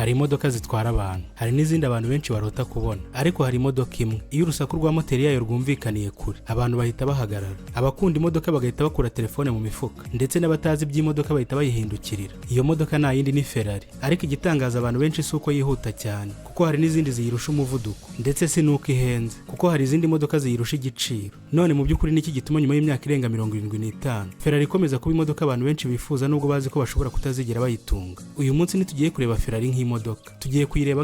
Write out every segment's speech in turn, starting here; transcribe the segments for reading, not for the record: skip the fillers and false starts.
hari imodoka zitwara abantu, hari n'izindi abantu benshi barota kubona, ariko hari imodoka imwe iyo urusaku rwa moteri yayo rwumvikaniye kure abantu bahita bahagarara, abakunda imodoka bagahita bakura telefone mu mifuka, ndetse n'abatazi iby'imodoka bahita bayihindukirira. Iyo modoka nta yindi ni Ferrari, ariko igitangaza abantu benshi si uko yihuta cyane, kuko hari n'izindi ziyirusha umuvuduko, ndetse si nuko ihenze, kuko hari izindi modoka ziyirusha igiciro. None mu by'ukuri niki gituma nyuma y'imyaka irenga 75 Ferrari ikomeza kuba imodoka abantu benshi bifuza nubwo bazi ko bashobora kutazigera bayitunga? Uyu munsi ntitugiye kureba Ferrari nk'imodoka, tugiye kuyireba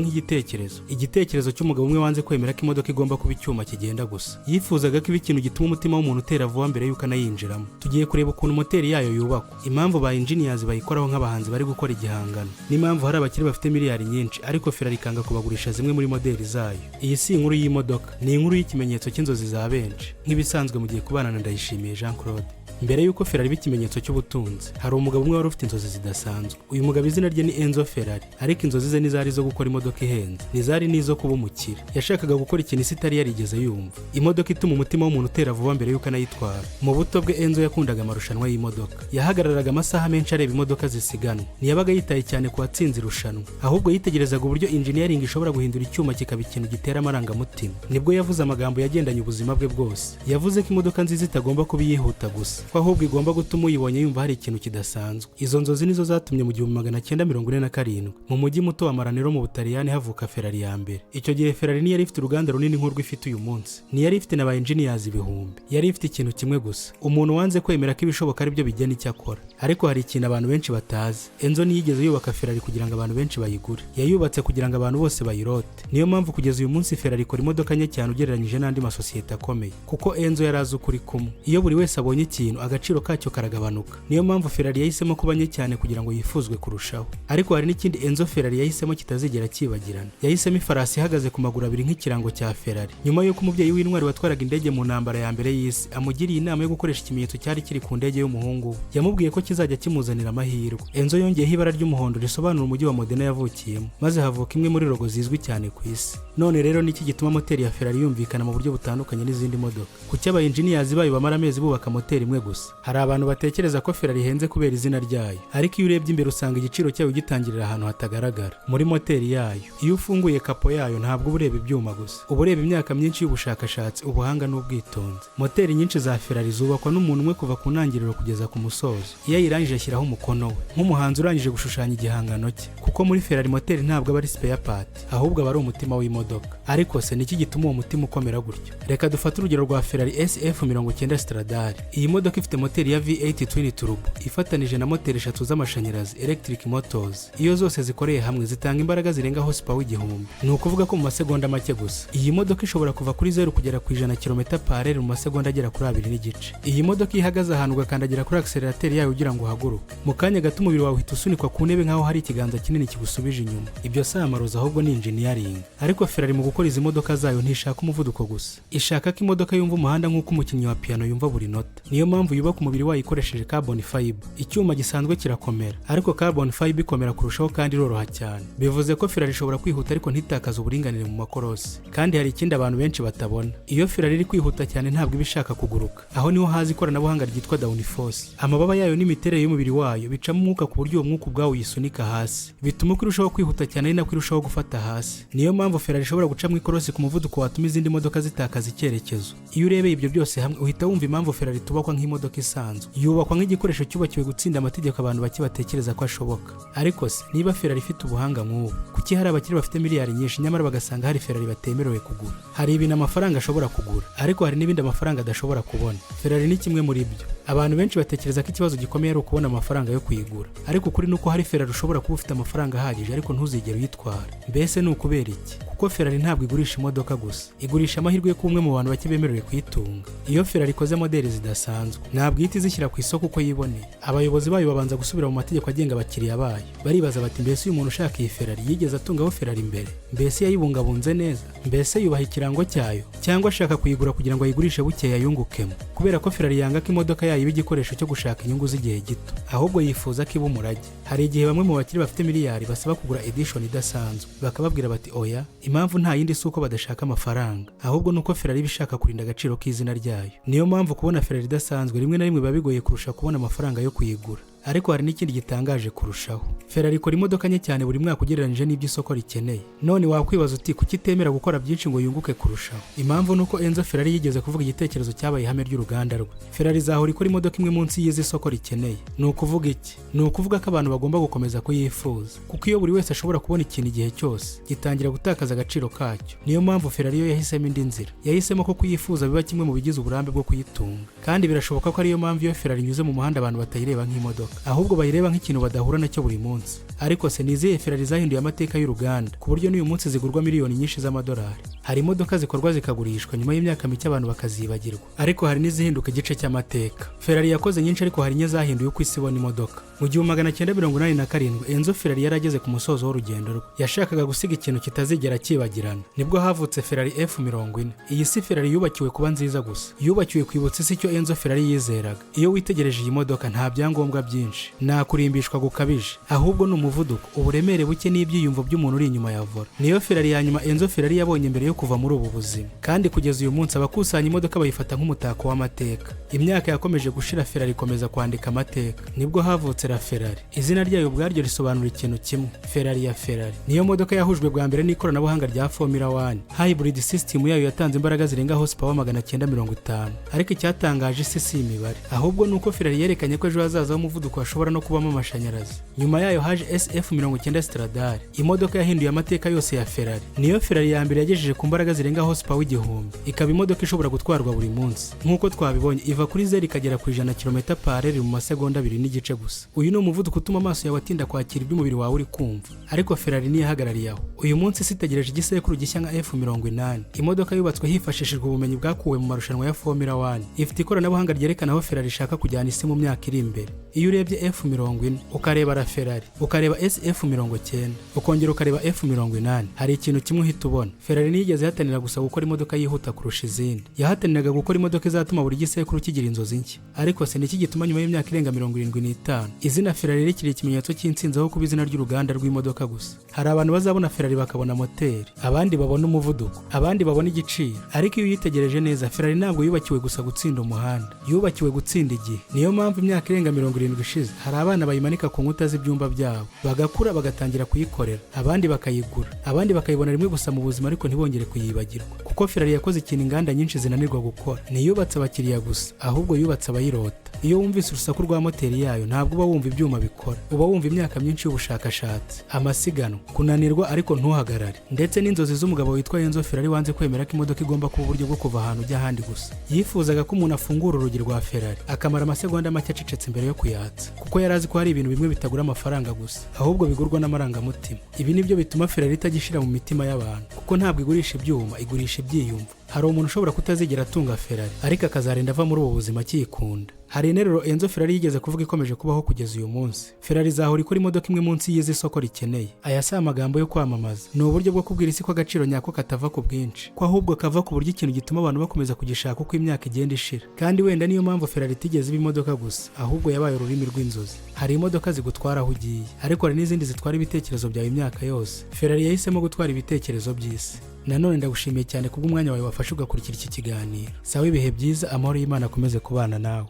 igitekerezo cy'umugabo umwe wanze kwemera ko imodoka igomba kuba icyuma kigenda gusa. Yifuzaga ko iba ikintu gituma umutima w'umuntu utera vuba mbere y'uko anayinjiramo. Tugiye kureba ukuntu moteri yayo yubakwa, impamvu ba engineers bayikoraho nk'abahanzi bari gukora igihangano, n'impamvu hari abakiri bafite miliyari nyinshi ariko Ferrari ikanga kubagurisha zimwe muri modeli zayo. Iyi si inkuru y'imodoka, ni inkuru y'ikimenyetso cy'inzozi za benshi. Nk'ibisanzwe mu gihe kubana na Ndayishimiye Jean Claude. Mbere y'uko Ferrari ikimenyetso cy'ubutunzi, hari umugabo umwe wari ufite inzozi zidasanzwe. Uyu mugabo izina rye ni Enzo Ferrari, ariko inzozi ze nizari zo gukora imodoka ihenze, nizari nizo kuba umukire. Yashakaga gukora ikintu isi itari yarigeze yumva, imodoka ituma umutima w'umuntu utera vuba mbere y'uko anayitwara. Mu buto bwe Enzo yakundaga amarushanwa y'imodoka, yahagararaga amasaha menshi areba imodoka zisiganwa. Ntiyabaga yitaye cyane ku watsinze irushanwa, ahubwo yitegerezaga uburyo engineering ishobora guhindura icyuma kikaba ikintu gitera amarangamutima. Nibwo yavuze amagambo yagendanye ubuzima bwe bwose. Yavuze ko imodoka nziza itagomba kuba yihuta gusa, ko ahubwo igomba gutuma uyibonye yumva hari ikintu kidasanzwe. Izo nzozi nizo zatumye mu 1947 mu mujyi muto wa Maranello mu Butaliyani havuka Ferrari ya mbere. Icyo gihe Ferrari ni yari ifite uruganda runini nk'urwo ifite uyu munsi, ni yari ifite n'aba engineers ibihumbi. Yari ifite ikintu kimwe gusa, umuntu wanze kwemera ko ibishoboka ari byo bigena icyo akora. Ariko hari ikintu abantu benshi batazi, Enzo ntiyigeze yubaka Ferrari kugira ngo abantu benshi bayigure, yayubatse kugira ngo abantu bose bayirote. Niyo mpamvu kugeza uyu munsi Ferrari ikora imodoka nke cyane ugereranyije n'andi masosiyete akomeye, kuko Enzo yarazi ukuri kumwe. Iyo buri wese abonye ikintu agaciro kacyo karagabanuka. Niyo mpamvu Ferrari yahisemo kuba nke cyane kugira ngo yifuzwe kurushaho. Ariko hari n'ikindi Enzo Ferrari yahisemo kitazigera kibagirana. Yahisemo ifarasi ihagaze ku maguru abiri nk'ikirango cya Ferrari. Nyuma y'uko umubyeyi w'intwari watwaraga indege mu ntambara ya mbere y'isi amugiriye inama yo gukoresha ikimenyetso cyari kiri ku ndege y'umuhungu we, yamubwiye ko kizajya kimuzanira amahirwe. Enzo yongeyeho ibara ry'umuhondo risobanura umujyi wa Modena yavukiyemo, maze havuka imwe muri logo zizwi cyane ku isi. None rero niki gituma moteri ya Ferrari yumvikana mu buryo butandukanye n'izindi modoka? Kuki aba engineers bayo bamara amezi bubaka moteri imwe gusa? Hari abantu batekereza ko Ferrari ihenze kubera izina ryayo, ariko iyo urebye imbere usanga igiciro cyayo gitangirira ahantu hatagaragara, muri moteri yayo. Iyo ufunguye kapo yayo ntabwo ureba ibyuma gusa, uba ureba imyaka myinshi y'ubushakashatsi, ubuhanga n'ubwitonzi. Moteri nyinshi za Ferrari zubakwa n'umuntu umwe kuva ku ntangiriro kugeza ku musozo. Iyo ayirangije ashyiraho umukono we, nk'umuhanzi urangije gushushanya igihangano cye, kuko muri Ferrari moteri ntabwo aba ari spare part, ahubwo aba ari umutima w'imodoka. Ariko se niki gituma uwo mutima ukomera gutyo? Reka dufate urugero rwa Ferrari SF90 Stradale. Iyi modoka ifite moteri ya V8 twin turbo ifatanije na moteri 3 z'amashanyarazi electric motors. Iyo zose zikoreye hamwe zitanga imbaraga zirenga horsepower 1000. Ni ukuvuga ko mu masegonda make gusa iyi modoka ishobora kuva kuri 0 kugera ku 100 km/h mu masegonda agera kuri 2 n'igice. Iyi modoka ihagaze ahantu ugakandagira kuri accelerateur yayo ugira ngo uhaguruke, mu kanya gato umubiri wawe uhita usunikwa ku ntebe nkaho hari ikiganza kinini kigusubije inyuma. Ibyo si amarozi ahubwo ni engineering. Ariko Ferrari mu gukora izi modoka zayo ntishaka umuvuduko gusa, ishaka ko imodoka yumva umuhanda nk'uko umukinnyi wa piano yumva buri nota. Niyo mpamvu yubaka umubiri wayo ikoresheje carbon fiber. Icyuma gisanzwe kirakomera, ariko carbon fiber ikomera kurushaho kandi iroroha cyane. Bivuze ko Ferrari ishobora kwihuta ariko ntitakaze uburinganire mu makorosi. Kandi hari ikindi abantu benshi batabona, iyo Ferrari iri kwihuta cyane ntabwo ibishaka kuguruka. Aho niho haza ikoranabuhanga ryitwa downforce. Amababa yayo n'imiterere y'umubiri wayo bicamo umwuka ku buryo uwo mwuka ubwawo yisunika hasi, bituma uko irushaho kwihuta cyane ari nako irushaho gufata hasi. Niyo mpamvu Ferrari ishobora guca mu ikorosi ku muvuduko watuma izindi modoka zitakaza icyerekezo. Iyo urebeye ibyo byose hamwe uhita wumva impamvu Ferrari tubakwa nk'imodoka isanzwe. Yubakwa nk'igikoresho cyubakiwe gutsinda amategeko abantu bake batekereza ko ashoboka. Ariko se niba Ferrari ifite ubuhanga nk'ubu, kuki hari abakiri bafite miliyari nyinshi nyamara bagasanga hari Ferrari batemerewe kugura? Hari ibintu amafaranga ashobora kugura, ariko hari n'ibindi amafaranga adashobora kubona. Ferrari ni kimwe muri byo. Abantu benshi batekereza ko ikibazo gikomeye ari ukubona amafaranga yo kuyigura, ariko kuri nuko hari Ferrari ushobora kuba ufite amafaranga ahagije ariko ntuzigere uyitwara. Mbese ni ukubera iki? Kuko Ferrari ntabwo igurisha imodoka gusa, igurisha amahirwe yo kuba umwe mu bantu bake bemerewe kuyitunga. Iyo Ferrari ikoze modeli zidasanzwe ntabwo ihita izishyira ku isoko uko yiboneye. Abayobozi bayo babanza gusubira mu mategeko agenga abakiriya bayo, baribaza bati mbese uyu muntu ushaka iyi Ferrari yigeze atungaho Ferrari mbere? Mbese yayibungabunze neza? Mbese yubaha ikirango cyayo? Cyangwa ashaka kuyigura kugira ngo ayigurishe bukeye yayungukemo? Kubera ko Ferrari yanga ko imodoka yayo iba igikoresho cyo gushaka inyungu z'igihe gito, ahubwo yifuza ko iba umurage. Hari igihe bamwe mu bakiri bafite miliyari basaba kugura edition idasanzwe, bakababwira bati oya, impamvu nta yindi si uko badashaka amafaranga, ahubwo nuko Ferrari bishaka kurinda agaciro k'izina ryayo. Niyo mpamvu kubona Ferrari idasanzwe rimwe na rimwe biba bigoye kurusha kubona amafaranga yo kuyigura. ariko hari n'ikindi gitangaje kurushaho. Ferrari ikora imodoka nke cyane buri mwaka ugereranyije n'ibyo isoko rikeneye. None wakwibaza uti kuki itemera gukora byinshi ngo yunguke kurushaho? Impamvu nuko Enzo Ferrari yigeze kuvuga igitekerezo cyabaye ihame ry'uruganda rwe. Ferrari izahora ikora imodoka imwe munsi y'izi isoko rikeneye. Ni ukuvuga iki? Ni ukuvuga ko abantu bagomba gukomeza kuyifuza, kuko iyo buri wese ashobora kubona ikintu igihe cyose gitangira gutakaza agaciro kacyo. Niyo mpamvu Ferrari yo yahisemo indi nzira. Yahisemo ko kuyifuza biba kimwe mu bigize uburambe bwo kuyitunga, kandi birashoboka ko ariyo mpamvu iyo Ferrari inyuze mu muhanda abantu batayireba nk'imodoka, ahubwo bayireba nk'ikintu badahura nacyo buri munsi. Ariko se nizihe Ferrari zahinduye amateka y'uruganda ku buryo n'uyu munsi zigurwa miliyoni nyinshi z'amadolari? Hari imodoka zikorwa zikagurishwa nyuma y'imyaka mike abantu bakazibagirwa, ariko hari n'izihinduka igice cy'amateka. Ferrari yakoze nyinshi, ariko hari nke zahinduye uko isi ibona imodoka. Mu 1987 Enzo Ferrari yarageze ku musozo w'urugendo rwe. Yashakaga gusiga ikintu kitazigera kibagirana. Nibwo havutse Ferrari F40. Iyi si Ferrari yubakiwe kuba nziza gusa, yubakiwe kwibutsa isi icyo Enzo Ferrari yizeraga. Iyo witegereje iyi modoka nta byangombwa byinshi, nta kurimbishwa gukabije, ahubwo ni umuvuduko, uburemere buke n'ibyiyumvo by'umuntu uri inyuma ya vola. Niyo Ferrari ya nyuma Enzo Ferrari yabonye mbere yo kuva muri ubu buzima, kandi kugeza uyu munsi abakusanya imodoka bayifata nk'umutako w'amateka. Imyaka yakomeje gushira, Ferrari ikomeza kwandika amateka. Nibwo havutse la Ferrari. Izina ryayo ubwaryo risobanura ikintu kimwe, Ferrari ya Ferrari. Niyo modoka yahujwe bwa mbere n'ikoranabuhanga rya Formula 1. Hybrid system yayo yatanze imbaraga zirenga horsepower 950. Ariko icyatangaje si imibare, ahubwo nuko Ferrari yerekanye ko ejo hazaza umuvuduko washobora no kubamo amashanyarazi. Nyuma yayo haje SF90 Stradale, imodoka yahinduye amateka yose ya Ferrari. Niyo Ferrari ya mbere yagejeje ku mbaraga zirenga horsepower 1000, ikaba imodoka ishobora gutwarwa buri munsi. Nk'uko twabibonye, iva kuri 0 ikagera ku 100 km/h mu masegonda 2 n'igice gusa. Uyu ni umuvuduko utuma amaso yawe atinda kwakira ibyo umubiri wawe uri kumva. Ariko Ferrari niyo ihagarariye aho. Uyu munsi sitegereje igisekuru gishya nka F80. Imodoka yubatswe hifashishijwe ubumenyi bwakuwe mu marushanwa ya Formula 1. Ifite ikoranabuhanga ryerekana aho Ferrari ishaka kujyana isi mu myaka iri imbere. Iyo urebye F40 ukareba la Ferrari, ukareba SF90, ukongera ukareba F80, hari ikintu kimwe uhita ubona. Ferrari ntiyigeze ihatanira gusa gukora imodoka yihuta kurusha izindi, yahataniraga gukora imodoka izatuma buri gisekuru kigira inzozi nshya. Ariko se niki gituma nyuma y'imyaka irenga 75 izina Ferrari rikiri ikimenyetso cy'intsinzi aho kuba izina ry'uruganda rw'imodoka gusa? Hari abantu bazabona Ferrari bakabona moteri, abandi babona umuvuduko, abandi babona igiciro. Ariko iyo uyitegereje neza, Ferrari ntabwo yubakiwe gusa gutsinda umuhanda, yubakiwe gutsinda igihe. Niyo mpamvu imyaka irenga 70 ishize hari abana bayimanika ku nkuta z'ibyumba byabo, bagakura bagatangira kuyikorera, abandi bakayigura, abandi bakayibona rimwe gusa mu buzima ariko ntibongere kuyibagirwa. Kuko Ferrari yakoze ikintu inganda nyinshi zinanirwa gukora, ntiyubatse abakiriya gusa, ahubwo yubatse abayirota. Iyo wumvise urusaku rwa moteri yayo ntabwo uba wumva ibyuma bikora, uba wumva imyaka myinshi y'ubushakashatsi, amasiganwa, kunanirwa ariko ntuhagarare, ndetse n'inzozi z'umugabo witwa Enzo Ferrari wanze kwemera ko imodoka igomba kuba uburyo bwo kuva ahantu ujya ahandi gusa. Yifuzaga ko umuntu afungura urugi rwa Ferrari akamara amasegonda make acecetse mbere yo kuyatsa, kuko yari azi ko hari ibintu bimwe bitagura amafaranga gusa, ahubwo bigurwa n'amarangamutima. Ibi nibyo bituma Ferrari itagishira mu mitima y'abantu, kuko ntabwo igurisha ibyuma, igurisha ibyiyumvo. Hari umuntu ushobora kutazigera atunga Ferrari, ariko akazarinda ava muri ubu buzima akiyikunda. Hari interuro Enzo Ferrari yigeze kuvuga ikomeje kubaho kugeza uyu munsi: Ferrari izahora ikora imodoka imwe munsi y'izi soko rikeneye. Aya si amagambo yo kwamamaza, ni uburyo bwo kubwira isi ko agaciro nyako katava ku bwinshi, ko ahubwo kava ku buryo ikintu gituma abantu bakomeza kugishaka uko imyaka igenda ishira. Kandi wenda niyo mpamvu Ferrari itigeze iba imodoka gusa, ahubwo yabaye ururimi rw'inzozi. Hari imodoka zigutwara aho ugiye, ariko hari n'izindi zitwara ibitekerezo byawe imyaka yose. Ferrari yahisemo gutwara ibitekerezo by'isi. Nanone ndagushimiye cyane kubw'umwanya wawe wafashe ugakurikira iki kiganiro. Sawa, ibihe byiza, amahoro y'Imana akomeze kubana nawe.